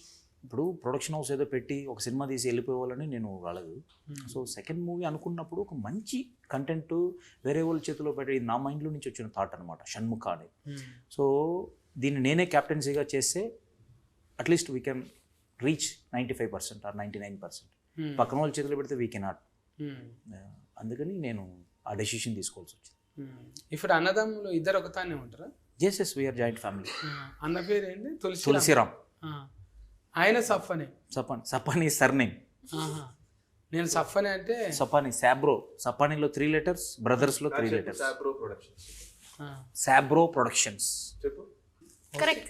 ఇప్పుడు ప్రొడక్షన్ హౌస్ ఏదో పెట్టి ఒక సినిమా తీసి వెళ్ళిపోవాలని నేను రాలేదు. సో సెకండ్ మూవీ అనుకున్నప్పుడు ఒక మంచి కంటెంట్ వేరే వాళ్ళ చేతిలో పెట్టి, నా మైండ్లో నుంచి వచ్చిన థాట్ అనమాట షణ్ముఖ అని. సో దీన్ని నేనే క్యాప్టెన్సీగా చేస్తే at least we can reach 95% or 99%. పక్కన వాళ్ళ చేతిలో పెడితే వీ కెనాట్. అందుకని నేను ఆ డెసిషన్ తీసుకోవాల్సి వచ్చింది. ఇప్పుడు అన్నదమ్ములు ఇద్దరు ఒకతానే ఉంటారా? Yes we're joint family. అన్న పేరు ఏంటి? తులసిరామ్. ఆయన సఫ్ఫనే. సపానీ సర్నేమ్. నేను సఫ్ఫనే అంటే సపానీ సాబ్రో. సపానీలో 3 letters, బ్రదర్స్లో 3 letters. సాబ్రో ప్రొడక్షన్స్. చెప్పు. Correct.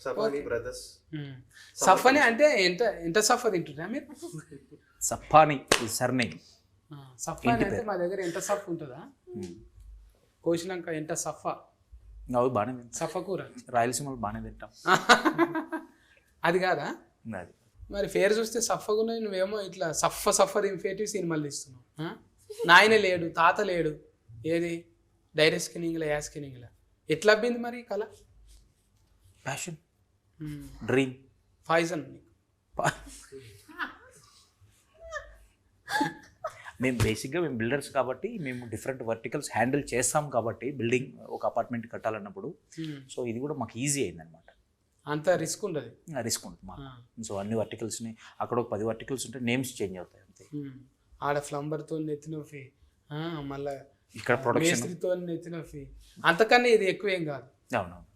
సపానీ బ్రదర్స్. సఫ్ఫనే అంటే ఎంత సఫ్ఫ తింటున్నా మీరు? సపానీ సర్నేమ్. సఫ్ఫనే అంటే మా దగ్గర ఎంత సఫ్ ఉంటుందా, కోసినాక ఎంత సఫ్ఫ. అవి బాగానే తింటాం, సఫ్ఫ కూర రాయలసీమలో బాగానే తింటాం. అది కాదా? అది మరి పేరు చూస్తే సఫ్ఫగా నువ్వేమో ఇట్లా సఫ్ఫ దింపేటివి సినిమాలు తీస్తున్నావు. నాయన లేడు, తాత లేడు, ఏది డైరెక్ట్ స్కిన్నింగ్లా యా స్కిన్నింగ్లా ఎట్లా అబ్బింది మరి కళ? Passion, dream, poison. మేము బేసిక్గా మేము బిల్డర్స్ కాబట్టి మేము డిఫరెంట్ వర్టికల్స్ హ్యాండిల్ చేస్తాం కాబట్టి, బిల్డింగ్ ఒక అపార్ట్మెంట్ కట్టాలన్నప్పుడు సో ఇది కూడా మాకు ఈజీ అయింది అనమాట. అంత రిస్క్ ఉండదు. రిస్క్ ఉంటుంది మాకు. సో అన్ని వర్టికల్స్ని అక్కడ ఒక 10 verticals ఉంటే నేమ్స్ చేంజ్ అవుతాయి అంతే. ఆడ ఫ్లంబర్తో నెత్తినొఫీ, మళ్ళీ ఇక్కడ ప్రొడక్షన్ మేస్త్రితో నెత్తినొఫీ, అంతకన్నా ఇది ఎక్కువ ఏం కాదు. అవునవును.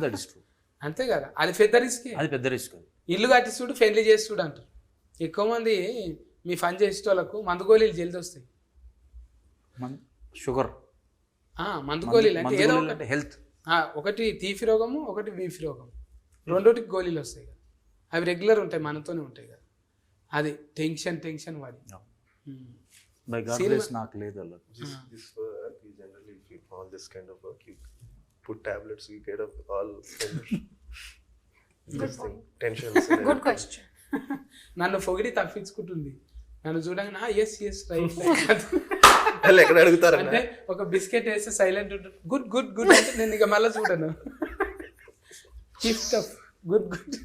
That is true. అంతే కదా, అది పెద్ద రిస్క్. అది పెద్ద రిస్క్. ఇల్లు కట్టి చూడు, పెళ్లి చేసి చూడు అంటారు. ఎక్కువ మంది మీ పని చేసే వాళ్ళకు మందు గోళీలు జల్ది వస్తాయి. షుగర్, మందు గోళీలు అంటే ఏదో ఒకటి హెల్త్, ఒకటి తీపి రోగము, ఒకటి బీపీ రోగం, రెండోటికి గోళీలు వస్తాయి కదా, అవి రెగ్యులర్ ఉంటాయి, మనతోనే ఉంటాయి కదా. అది టెన్షన్ వాడి బై గాడ్ Cinema- గ్రేస్ నాకు లేదు అలా. This work, you generally keep all this kind of work, you put tablets, you get up all kind of this thing, tensions. and Good question. నన్ను పొగిడి తప్పించుకుంటుంది. నన్ను చూడంగా ఎస్ రైట్ వాళ్ళు ఎక్కడ అడుగుతారన్న అంటే ఒక బిస్కెట్ వేస్తే సైలెంట్ ఉంటుంది. గుడ్ గుడ్ గుడ్ అంటే నేను ఇక మళ్ళీ చూడను. గుడ్ గుడ్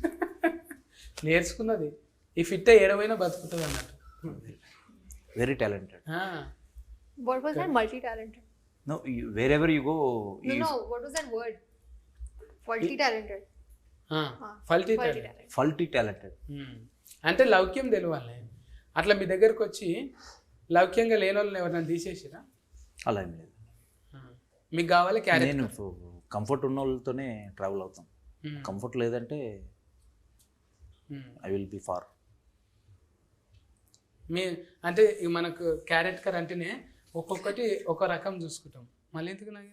నేర్చుకున్నది. ఈ ఫిట్ ఏడవైనా బతుకుతుంది అన్నట్టు. Very talented. What was that? Multi-talented. No wherever you go No. What was that word? Multi-talented. Faulty Multi-talented. Faulty talented. అంటే లౌక్యం తెలియాలి. అట్లా మీ దగ్గరకు వచ్చి లౌక్యంగా లేని వాళ్ళని ఎవరైనా తీసేసిరా? అలా ఏం లేదు. మీకు కావాలి క్యారెట్. నేను కంఫర్ట్ ఉన్న వాళ్ళతోనే ట్రావెల్ అవుతాం. కంఫర్ట్ లేదంటే ఐ విల్ బి ఫార్. మీ అంటే ఇక మనకు క్యారెట్ కర్ అంటేనే ఒక్కొక్కటి ఒక రకం చూసుకుంటాం. మళ్ళీ ఎందుకు నాకు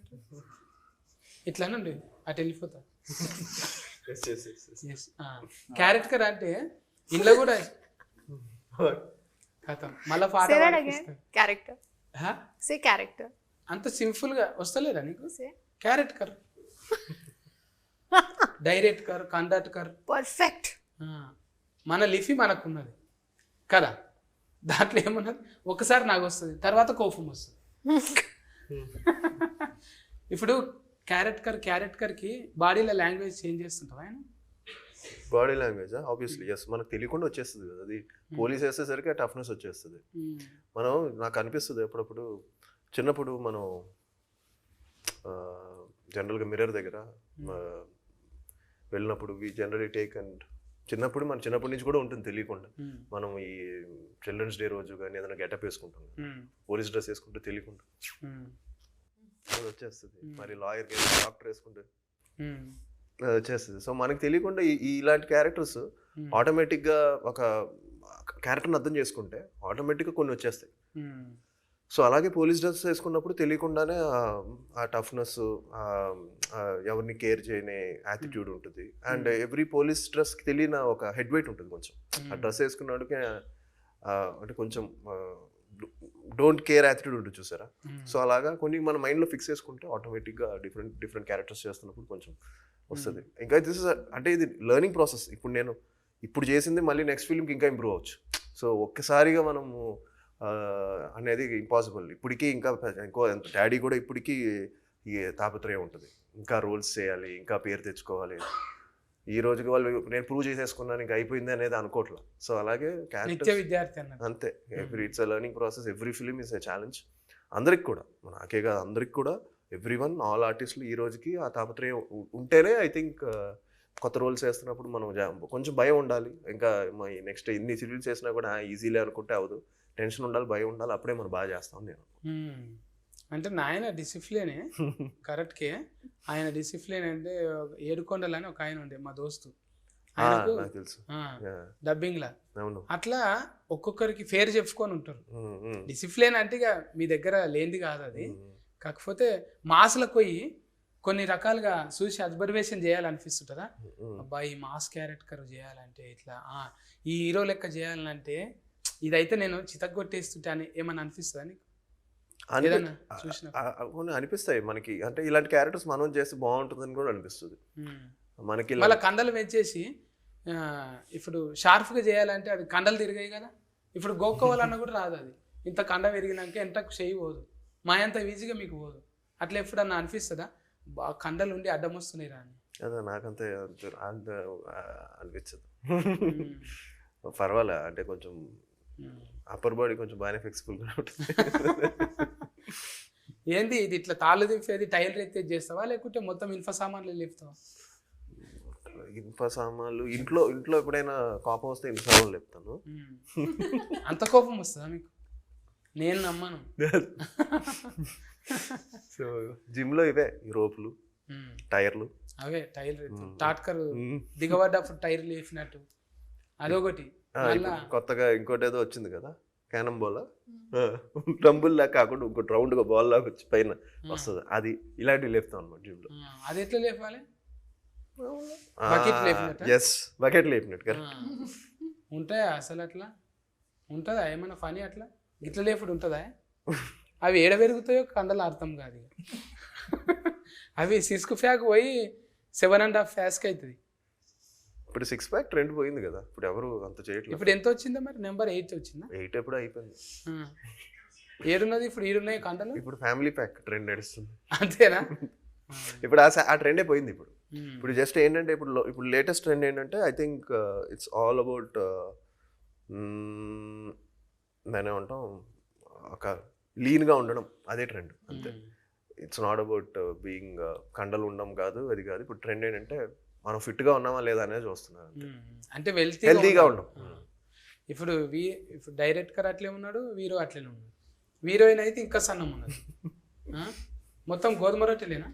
ఇట్లానే ఉండేది అటు వెళ్ళిపోతా. క్యారెట్ కర్ అంటే ఇంట్లో కూడా కథం మళ్ళీ పాట Say that పాడిపిస్తారు. again. Character. హా? Say character. అంత సింపుల్గా వస్తలేదా నీకు? Say. క్యారెట్ కర్, డైరెక్ట్ కర్, కండక్ట్ కర్. Perfect. మన లిఫీ మనకున్నది కదా, దాంట్లో ఏమున్నది ఒకసారి నాకు వస్తుంది, తర్వాత కోపం వస్తుంది. ఇప్పుడు క్యారెట్ కర్కి బాడీలో లాంగ్వేజ్ చేంజ్ చేస్తుంటావు ఆయన. బాడీ లాంగ్వేజ్ ఆబ్వియస్లీ ఎస్, మనకు తెలియకుండా వచ్చేస్తుంది కదా అది. పోలీస్ వేసేసరికి ఆ టఫ్నెస్ వచ్చేస్తుంది. మనం నాకు అనిపిస్తుంది అప్పుడప్పుడు చిన్నప్పుడు మనం జనరల్గా మిర్రర్ దగ్గర వెళ్ళినప్పుడు వి జనరలీ టేక్ అండ్ చిన్నప్పటి నుంచి కూడా ఉంటుంది తెలియకుండా. మనం ఈ చిల్డ్రన్స్ డే రోజు కానీ ఏదైనా గెటప్ వేసుకుంటాం, పోలీస్ డ్రెస్ వేసుకుంటే తెలియకుండా అది వచ్చేస్తుంది. మరి లాయర్ డాక్టర్ వేసుకుంటే అది వచ్చేస్తుంది. సో మనకి తెలియకుండా ఇలాంటి క్యారెక్టర్స్ ఆటోమేటిక్గా ఒక క్యారెక్టర్ని అర్థం చేసుకుంటే ఆటోమేటిక్గా కొన్ని వచ్చేస్తాయి. సో అలాగే పోలీస్ డ్రెస్ వేసుకున్నప్పుడు తెలియకుండానే ఆ టఫ్నెస్, ఎవరిని కేర్ చేయని యాటిట్యూడ్ ఉంటుంది. అండ్ ఎవ్రీ పోలీస్ డ్రెస్కి తెలియని ఒక హెడ్ వెయిట్ ఉంటుంది కొంచెం. ఆ డ్రెస్ వేసుకున్నాడుకి అంటే కొంచెం డోంట్ కేర్ యాటిట్యూడ్ ఉంటుంది చూసారా. సో అలాగా కొన్ని మన మైండ్లో ఫిక్స్ చేసుకుంటే ఆటోమేటిక్గా డిఫరెంట్ క్యారెక్టర్స్ చేస్తున్నప్పుడు కొంచెం వస్తుంది. ఇంకా అంటే ఇది లెర్నింగ్ ప్రాసెస్. ఇప్పుడు చేసింది మళ్ళీ నెక్స్ట్ ఫిల్మ్కి ఇంకా ఇంప్రూవ్ అవ్వచ్చు. సో ఒక్కసారిగా మనము అనేది ఇంపాసిబుల్. ఇప్పటికీ ఇంకా డాడీ కూడా ఇప్పటికీ ఈ తాపత్రయం ఉంటుంది, ఇంకా రోల్స్ చేయాలి, ఇంకా పేరు తెచ్చుకోవాలి. ఈ రోజుకి వాళ్ళు నేను ప్రూవ్ చేసేసుకున్నాను ఇంకా అయిపోయింది అనేది అనుకోవట్లేదు. సో అలాగే విద్యార్థి అంతే. It's a learning process. Every film is a challenge. అందరికి కూడా, నాకే కాదు అందరికి కూడా, ఎవ్రీ వన్, ఆల్ ఆర్టిస్టులు ఈ రోజుకి ఆ తాపత్రయం ఉంటేనే ఐ థింక్ కొత్త రోల్స్ వేస్తున్నప్పుడు మనం కొంచెం భయం ఉండాలి. ఇంకా నెక్స్ట్ ఎన్ని సీరియల్స్ చేసినా కూడా ఈజీలే అనుకుంటే అవదు. టెన్షన్ ఉండాలి, భయం ఉండాలి, అప్పుడే మనం బాగా చేస్తాం. నేను అంటే నాయన డిసిప్లినే కరెక్ట్కే. ఆయన డిసిప్లిన్ అంటే ఏడుకొండలు అని ఒక ఆయన ఉండే మా దోస్తు, నాకు తెలుసు డబ్బింగ్ లా. అట్లా ఒక్కొక్కరికి ఫేర్ చెప్పుకొని ఉంటారు. డిసిప్లిన్ అంటే ఇక మీ దగ్గర లేనిది కాదు అది. కాకపోతే మాస్లకు పోయి కొన్ని రకాలుగా చూసి అబ్జర్వేషన్ చేయాలనిపిస్తుంటుందా, అబ్బాయి ఈ మాస్ క్యారెక్టర్ చేయాలంటే ఇట్లా, ఈ హీరో లెక్క చేయాలంటే ఇదైతే నేను చితగ్గొట్టేస్తుంటే అని ఏమన్నా అనిపిస్తుందా నీకు? అనిపిస్తాయి మనకి. అంటే ఇలాంటి క్యారెక్టర్స్ మనం చేస్తే బాగుంటుందని కూడా అనిపిస్తుంది మనకి. మళ్ళీ కండలు పెంచేసి ఇప్పుడు షార్ప్గా చేయాలంటే అది కండలు తిరిగాయి కదా. ఇప్పుడు గోక్కోవాలన్నా కూడా రాదు అది. ఇంత కండ విరిగినాక ఎంత చేయి పోదు, మా అంత ఈజీగా మీకు పోదు. అట్లా ఎప్పుడన్నా అనిపిస్తుందా బాగా కండలు ఉండి అడ్డం వస్తున్నాయి రా అని? అదే నాకంతే అనిపించదు. పర్వాలే, అంటే కొంచెం అప్పర్ బాడీ కొంచెం బాగానే ఫ్లెక్సిబుల్గా ఉంటుంది. ఏంది ఇది ఇట్లా తాళ్ళు తిప్పేది టైల్ ఎత్తేది చేస్తావా, లేకుంటే మొత్తం ఇన్ఫ సామాన్లు లేపుతావా? ఇన్ఫ సామాన్లు ఇంట్లో ఎప్పుడైనా కోపం వస్తే ఇన్ఫ సామాన్లు లేపుతాను. అంత కోపం వస్తుందా మీకు? నేను నమ్మను. సో జిమ్లో ఇవే రోపులు, టైర్లు, అవే టైర్ టాట్కర్ దిగబడ్డప్పుడు టైర్ లేపినట్టు అదొకటి. కొత్తగా ఇంకోటి ఏదో వచ్చింది కదా, క్యానం బాల్, రంబుల్ లాగా కాకుండా ఇంకోటి రౌండ్గా బాల్ లాగా వచ్చి పైన వస్తుంది, అది ఇలాంటివి లేపుతాం అనమాట జిమ్లో. అది ఎట్లా లేపాలి? ఎస్, బకెట్ లేపినట్టు కదా. ఉంటాయా అసలు? అట్లా ఉంటుందా ఏమైనా ఫనీ అట్లా? గిట్ల లేపుడు ఉంటుందా? అవి ఏడ పెరుగుతాయో కండలు అర్థం కాదు ఇక. అవి సిస్క్ ఫ్యాక్ పోయి 7.5 ఫ్యాస్కి అవుతుంది. ఇప్పుడు 6 ప్యాక్ ట్రెండ్ పోయింది కదా, ఇప్పుడు ఎవరు అంత చేయట్లేదు. ఇప్పుడు ఎంత వచ్చిందా మరి? నెంబర్ 8 వచ్చిందా? 8 ఎప్పుడు అయిపోయింది. ఏడున్నది ఇప్పుడు? ఈడున్నాయి కండలు. ఇప్పుడు ఫ్యామిలీ ప్యాక్ ట్రెండ్ నడుస్తుంది. అంతేనా? ఇప్పుడు ఆ ట్రెండే పోయింది. ఇప్పుడు జస్ట్ ఏంటంటే ఇప్పుడు లేటెస్ట్ ట్రెండ్ ఏంటంటే I think it's all about దాని ఏమంటాం, ఒక లీన్గా ఉండడం, అదే ట్రెండ్ అంతే. ఇట్స్ నాట్ అబౌట్ బీయింగ్ కండలు ఉండడం కాదు, అది కాదు. ఇప్పుడు ట్రెండ్ ఏంటంటే మనం ఫిట్గా ఉన్నామా లేదా అనేది చూస్తున్నారు, అంటే హెల్తీగా ఉన్నాం. ఇప్పుడు ఇప్పుడు డైరెక్టర్ అట్లే ఉన్నాడు, హీరో అట్లనే ఉన్నాడు. హీరోయిన్ అయితే ఇంకా సన్నం ఉన్నది. మొత్తం గోధుమ రొట్టెలేనా?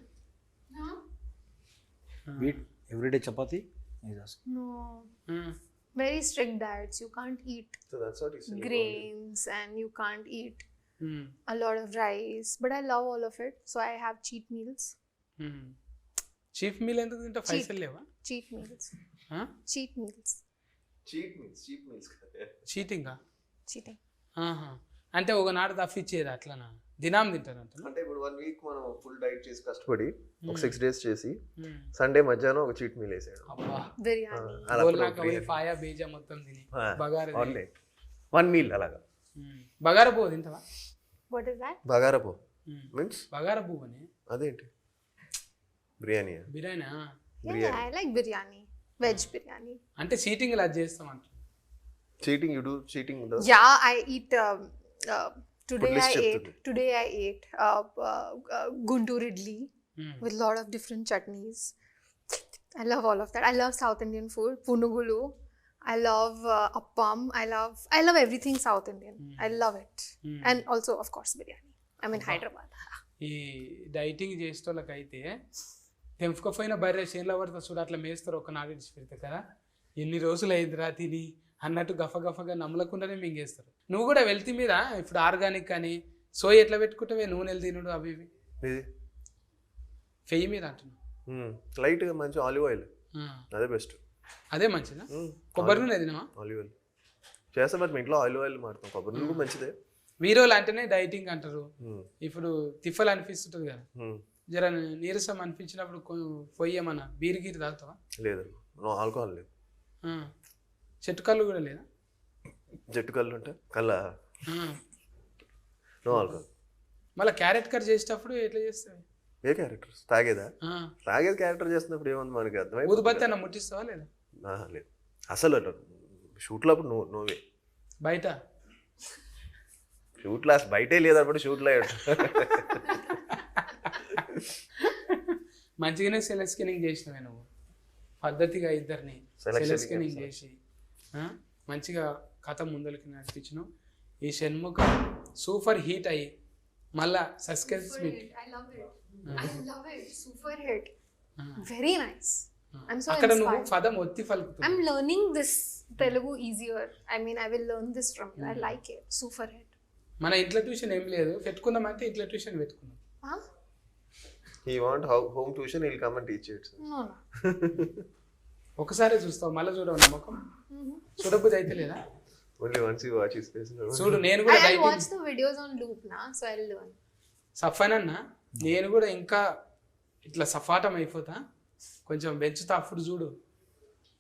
Everyday chapati? No. Very strict diets. You can't eat So that's what he's saying. grains and you can't eat a lot of rice. But I love all of it. So I have cheat meals. Chief meal ఎందుకు తింటా? పైసలు లేవా? Cheat meals. Cheat meals. Cheat meals. చీటింగా? Cheating. అంటే ఒకనాడు తప్పిచ్చేది అట్లనా? దినాం తింటానంట. అంటే ఇప్పుడు 1 వీక్ మనం ఫుల్ డైట్ చేసి కష్టపడి ఒక 6 days చేసి సండే మధ్యాహ్నం ఒక చీట్ మీల్ వేసాడు. Biryani. పాయా బీజా మొత్తం తిని బగారా 1 meal అలాగా. బగారా పువ్వు తింటావా? What is that? బగారా పో మీన్స్ బగారా పువ్వు అని అదేంటి? Biryani. Biryani? Yeah, I like biryani. Veg biryani. అంటే చీటింగ్ ఇలా చేస్తాం అంట. Cheating you do cheating does? Yeah, I eat today list I ate guntur idli with lot of different chutneys. I love all of that. I love South Indian food. Punugulu. I love appam. I love everything South Indian. I love it. And also of course biryani. I'm in Hyderabad. ఈ డైటింగ్ చేసేటోళ్ళకైతే తెంపుకపోయిన బర్రె చేనులో పడితే చూడు అట్లా మేస్తారు, ఒక నాడు ఇడిచి పెడతారు కదా. ఎన్ని రోజులు అయిందిరా తిని అన్నట్టు గఫగఫగా నమ్మలకుండానే మింగేస్తారు. నువ్వు కూడా వెళ్తే మీద ఇప్పుడు ఆర్గానిక్ కానీ సోయ ఎట్లా పెట్టుకుంటావే, నూనెలు తినుడు అవి ఇవి ఫెయ్యి మీద అంటున్నావు. లైట్గా మంచి ఆలివ్ ఆయిల్, అదే బెస్ట్. అదే మంచిదా? కొబ్బరి నూనె తినవా? ఆలివ్ ఆయిల్ చేస్తా, బట్ మీ ఇంట్లో ఆలివ్ ఆయిల్ మారుతాం. కొబ్బరి నూనె మంచిదే. వీరోలు అంటేనే డైటింగ్ అంటారు. ఇప్పుడు తిఫలు అనిపిస్తుంటుంది కదా, జర నీరసం అనిపించినప్పుడు పొయ్యేమన్నా బీర్ గీరు తాగుతావా? లేదు, నో ఆల్కహాల్ లేదు. చెట్టు కళ్ళు కూడా లేదా? జట్టు కళ్ళు ఉంటాయి, కళ్ళ నో ఆల్కహాల్. మళ్ళీ క్యారెట్ కట్ చేసేటప్పుడు ఎట్లా చేస్తావు? ఏ క్యారెక్టర్ తాగేదా? తాగేది క్యారెక్టర్ చేస్తున్నప్పుడు ఏముంది మనకి అర్థమై. ఊదుబత్తి అన్న ముట్టిస్తావా లేదా? లేదు అసలు షూట్లో అప్పుడు నోవే. బయట షూట్లో బయటే లేదన్నప్పుడు షూట్లో మంచిగానే సెలెక్ట్ స్కానింగ్ చేసినవే నువ్వు, పద్ధతిగా ఇద్దరిని సెలెక్ట్ స్కానింగ్ చేసి మంచిగా కథ ముందరికి నడిపించినావు. ఈ షణ్ముఖ సూపర్ హీట్ అయ్యి మళ్ళా suspense I love it. Super hit. Very nice. I'm so అక్కడ నువ్వు inspired. పదం ఒత్తి పలుకుతావు. I'm learning this Telugu easier. I mean, I will learn this from you. I like it. Super hit. మన ఇంట్లో ట్యూషన్ ఏం లేదు, పెట్టుకుందామంటే ఇంట్లో ట్యూషన్ పెట్టుకున్నాం. Huh? He want home tuition, he'll come and teach it. No. ఒకసారి చూస్తావు, మళ్ళీ చూడవు నమ్మకం. చూడబుద్ధి అయితే లేదా? Only once you watch his face. చూడు నేను కూడా I'll watch the videos on loop now, so I'll learn. Safan అన్న నేను కూడా ఇంకా ఇట్లా సఫాటం అయిపోతా, కొంచెం పెంచుతా. అప్పుడు చూడు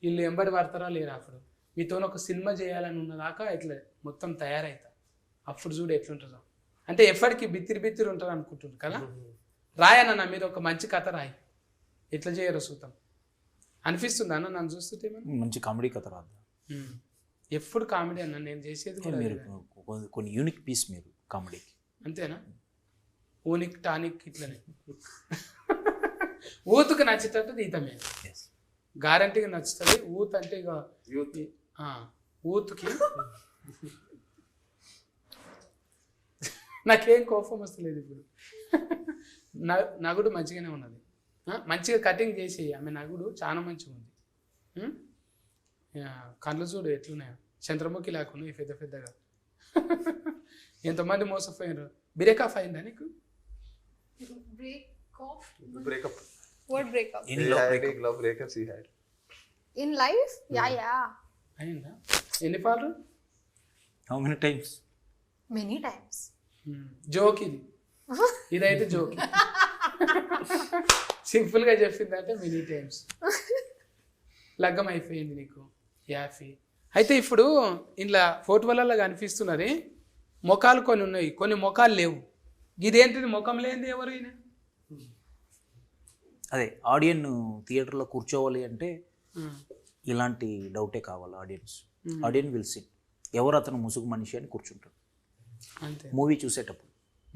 వీళ్ళు ఎంబడి పడతారా లేరా. అప్పుడు మీతో ఒక సినిమా చేయాలని ఉన్నదాకా ఇట్లా మొత్తం తయారవుతా. అప్పుడు చూడు ఎట్లుంటుందో. అంటే ఎప్పటికీ బిత్తిరి ఉంటుంది అనుకుంటుంది కదా. రాయన్న మీరు ఒక మంచి కథ రాయి, ఎట్లా చేయరో చూద్దాం అనిపిస్తుంది అన్న. నన్ను చూస్తుంటే మంచి కామెడీ కథ రాదు. ఎప్పుడు కామెడీ అన్న నేను చేసేది కూడా. మీరు కొన్ని యూనిక్ పీస్ మీరు కామెడీకి, అంతేనా? ఊనిక్ టానిక్ ఇట్లనే ఊతుకు నచ్చేటట్టు తీతామే, గ్యారంటీగా నచ్చుతుంది. ఊత్ అంటే ఇక ఊతుకి నాకేం కోపం వస్తలేదు ఇప్పుడు. నగుడు మంచిగానే ఉన్నది, మంచిగా కటింగ్ చేసి ఆమె నగుడు చాలా మంచిగా ఉంది. కళ్ళు చూడు ఎట్లున్నాయో, చంద్రముఖి లేకున్నాయి పెద్ద పెద్దగా. ఎంతమంది మోసపోయినారు. బ్రేకప్ అయిందా నీకు? Breakup. What breakup? Love breakups he had. In life? Yeah. అయిందా? ఎన్ని పాలు? How many times? Many times. Joke ఇది, ఇదైతే జోక్. సింపుల్గా చెప్పిందంటే మెనీ టైమ్స్. లగ్గం అయిపోయింది నీకు యాఫీ. అయితే ఇప్పుడు ఇంట్లో ఫోటోలలో కనిపిస్తున్నది ముఖాలు కొన్ని ఉన్నాయి, కొన్ని ముఖాలు లేవు. ఇదేంటిది ముఖం లేనిది ఎవరు ఈయన? అదే ఆడియన్ థియేటర్లో కూర్చోవాలి అంటే ఇలాంటి డౌటే కావాలి. ఆడియన్ విల్ సిట్, ఎవరు అతను ముసుగు మనిషి అని కూర్చుంటాడు అంతే. మూవీ చూసేటప్పుడు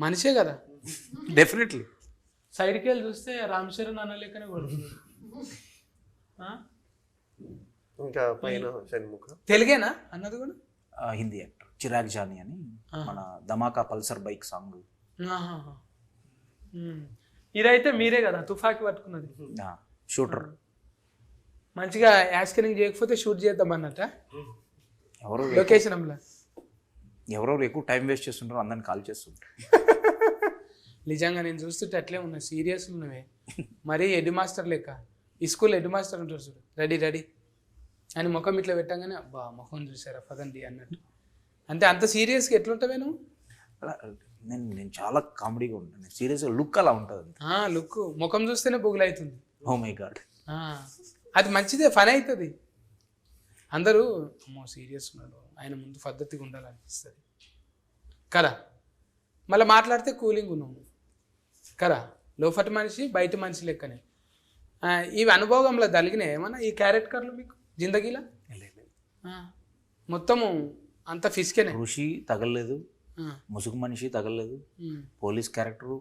మనిషే కదా, డెఫినెట్లీ. సైడ్కి వెళ్ళి చూస్తే రామ్ చరణ్ అన్న లెక్కనే కొడుతున్నాడు. ఇంకా పైన షణ్ముఖ తెలుగేనా అన్నది కూడా? హిందీ యాక్టర్ చిరాగ్ జానీ అని, మన ధమాకా పల్సర్ బైక్ సాంగ్. ఇదైతే మీరే కదా తుఫాకి పట్టుకున్నది, షూటర్. మంచిగా యాస్కరింగ్ చేయకపోతే షూట్ చేద్దాం అన్నట్ట ఎవరో లొకేషన్. ఎవరెవరు ఎక్కువ టైం వేస్ట్ చేస్తుంటారో అందరిని కాల్ చేస్తుంటారు. నిజంగా నేను చూస్తుంటే అట్లే ఉన్నా, సీరియస్ ఉన్నవే. మరీ హెడ్ మాస్టర్ లెక్క. ఈ స్కూల్ హెడ్ మాస్టర్ ఉంటారు చూడు, రెడీ రెడీ అని ముఖం ఇట్లా పెట్టగానే అబ్బా ముఖం చూసారా పదండి అన్నట్టు. అంటే అంత సీరియస్గా ఎట్లుంటావే నువ్వు? నేను చాలా కామెడీగా ఉంటాను, సీరియస్గా లుక్ అలా ఉంటుంది. లుక్ ముఖం చూస్తేనే బొగులవుతుంది. Oh my God. అది మంచిదే, ఫన్ అవుతుంది. అందరూ అమ్మో సీరియస్ ఉన్నాడు, ఆయన ముందు పద్ధతిగా ఉండాలనిపిస్తుంది కదా. మళ్ళీ మాట్లాడితే కూలింగ్ ఉన్నావు కదా, లోపటి మనిషి బయట మనిషి లెక్కనే. ఇవి అనుభవంలో తగిలినాయి ఏమన్నా ఈ క్యారెక్టర్లు మీకు జిందగీలా? మొత్తము అంత ఫిస్కేనే. ఋషి తగలలేదు, ముసుగు మనిషి తగలలేదు, పోలీస్ క్యారెక్టరు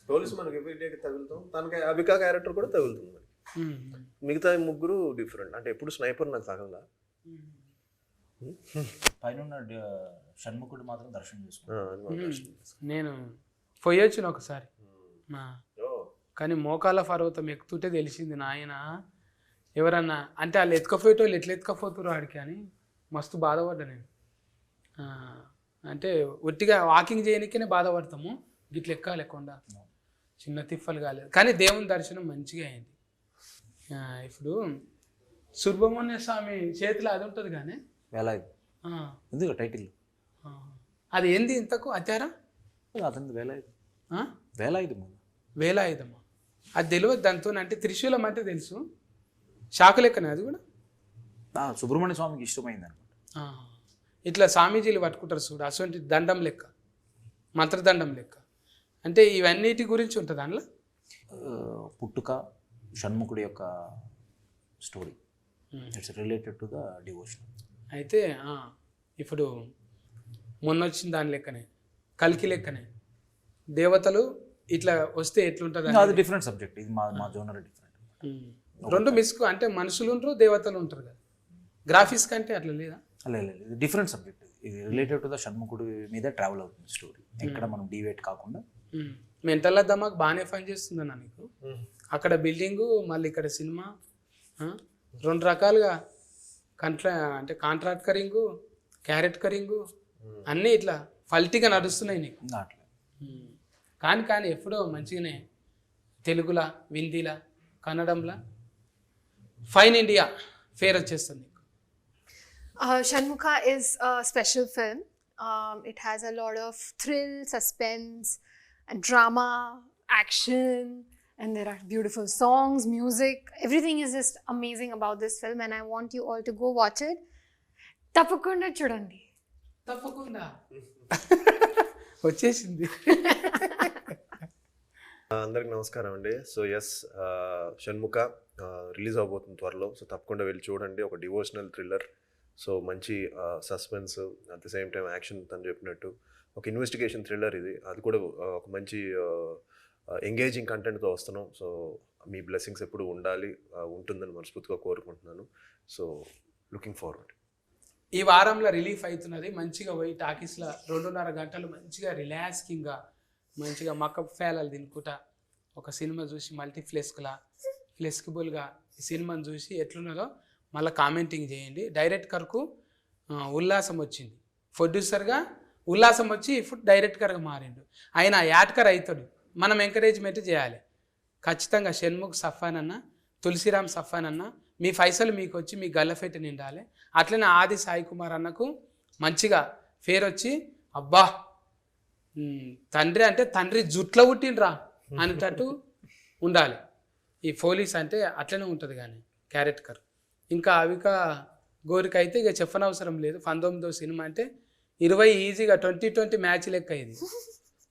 పోలీసు మనకి ఎవ్రీడేకి తగులుతాం, తనకి అబికా క్యారెక్టర్ కూడా తగులుతుంది. మిగతా ముగ్గురు డిఫరెంట్. అంటే ఎప్పుడు స్నైపర్ నాకు తగలదా. పైన షణ్ముఖుడు మాత్రం దర్శనం చేసుకున్నాను. నేను పోయొచ్చిన ఒకసారి, కానీ మోకాల పర్వతం ఎక్కుతుంటే తెలిసింది నాయన ఎవరన్నా అంటే వాళ్ళు ఎత్తుకపోయేటోళ్ళు ఎట్లా ఎత్తుకపోతున్నారు ఆడికి అని మస్తు బాధపడ్డా నేను. అంటే ఒట్టిగా వాకింగ్ చేయడానికే బాధపడతాము, గిట్ల ఎక్కాలి కొండ, చిన్న తిప్పలు కాలేదు. కానీ దేవుని దర్శనం మంచిగా అయింది. ఇప్పుడు సుబ్రహ్మణ్య స్వామి చేతిలో అది ఉంటుంది కానీ వేలాయుధం ఎందుకు టైటిల్ అది ఏంది ఇంతకు అత్యారా? అతనిది వేలాయుధం. వేలాయుధమా? అది తెలియదు దాంతో. అంటే త్రిశూలం అంటే తెలుసు, శాఖ లెక్కనే అది కూడా. సుబ్రహ్మణ్య స్వామికి ఇష్టమైంది అనమాట. ఇట్లా స్వామీజీలు పట్టుకుంటారు చూడు, అటువంటి దండం లెక్క, మంత్రదండం లెక్క. అంటే ఇవన్నిటి గురించి ఉంటుంది అందులో. పుట్టుక షణ్ముఖుడి యొక్క story, it's related to the devotion. అయితే ఇప్పుడు మొన్న వచ్చిన దాని లెక్కనే, కల్కి లెక్కనే దేవతలు ఇట్లా వస్తే ఎట్లుంటుంది? అది డిఫరెంట్ సబ్జెక్ట్, ఇది మా జోనర్ డిఫరెంట్. రెండు మిస్కు అంటే మనుషులు ఉంటారు దేవతలు ఉంటారు కదా, గ్రాఫిక్స్ కంటే అట్లా లేదా? లేదు, ఇది డిఫరెంట్ సబ్జెక్ట్. ఇది రిలేటెడ్ టు ద షణ్ముఖుడి మీద ట్రావెల్ అవుతుంది స్టోరీ, ఎక్కడ మనం డివేట్ కాకుండా. మెంటల్ దమాక్ బాగానే పని చేస్తుందన్నా నీకు. అక్కడ బిల్డింగు, మళ్ళీ ఇక్కడ సినిమా, రెండు రకాలుగా అంటే కాంట్రాక్ట్ కరింగు, క్యారెట్ కరింగు అన్నీ ఇట్లా ఫల్టీగా నడుస్తున్నాయి నీకు. అట్లా కానీ ఎప్పుడో మంచిగానే తెలుగులా, హిందీలా, కన్నడంలా ఫైన్ ఇండియా ఫేర్ వచ్చేస్తుంది నీకు. Shanmukha is a special film. It has a lot of thrill, suspense, and drama, action, and there are beautiful songs, music. Everything is just amazing about this film, and I want you all to go watch it. Tappakunda chudandi. తప్పకుండా వచ్చేసింది. అందరికి నమస్కారం అండి. సో ఎస్, షణ్ముఖ రిలీజ్ అవబోతుంది త్వరలో. సో తప్పకుండా వెళ్ళి చూడండి. ఒక డివోషనల్ థ్రిల్లర్, సో మంచి suspense, at the same time action తను చెప్పినట్టు ఒక ఇన్వెస్టిగేషన్ థ్రిల్లర్ ఇది. అది కూడా ఒక మంచి ఎంగేజింగ్ కంటెంట్తో వస్తున్నాం. సో మీ బ్లెస్సింగ్స్ ఎప్పుడు ఉంటుందని మనస్ఫూర్తిగా కోరుకుంటున్నాను. So looking forward. ఈ వారంలో రిలీఫ్ అవుతున్నది. మంచిగా పోయి టాకీస్లో 2.5 గంటలు మంచిగా రిలాక్సింగ్గా మంచిగా మకప్ ఫేలాలు తినుకుంటా ఒక సినిమా చూసి ఫ్లెక్సిబుల్గా ఈ సినిమాని చూసి ఎట్లున్నదో మళ్ళీ కామెంటింగ్ చేయండి. డైరెక్టర్కు ఉల్లాసం వచ్చింది, ప్రొడ్యూసర్గా ఉల్లాసం వచ్చి ఇప్పుడు డైరెక్టర్గా మారిండు. ఆయన యాడ్కర్ అవుతాడు, మనం ఎంకరేజ్మెంట్ చేయాలి ఖచ్చితంగా. షణ్ముఖ్ సఫాన్ అన్న, తులసిరామ్ సఫాన్ అన్న, మీ పైసలు మీకు వచ్చి మీ గల్లఫెట్టి నిండాలి. అట్లనే ఆది సాయి కుమార్ అన్నకు మంచిగా ఫేర్ వచ్చి అబ్బా తండ్రి అంటే తండ్రి జుట్లో పుట్టిండ్రా అనేటట్టు ఉండాలి. ఈ పోలీస్ అంటే అట్లనే ఉంటుంది కానీ క్యారెక్టర్. ఇంకా అవిక గోరికి అయితే ఇక చెప్పనవసరం లేదు. 19వ సినిమా అంటే 20 ఈజీగా 2020 మ్యాచ్ లెక్క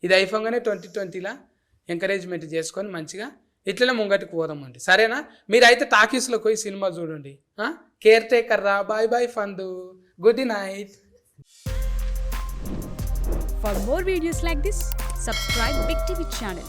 ఇది అయిపోగానే 2020లా ఎంకరేజ్మెంట్ చేసుకొని మంచిగా ఇట్లనే ముంగటికి పోదామండి. సరేనా? మీరైతే టాకీస్లోకి పోయి సినిమా చూడండి. కేర్ టేకర్ రా. బాయ్ బాయ్ ఫందు. Good night. For more videos like this, subscribe Big TV channel.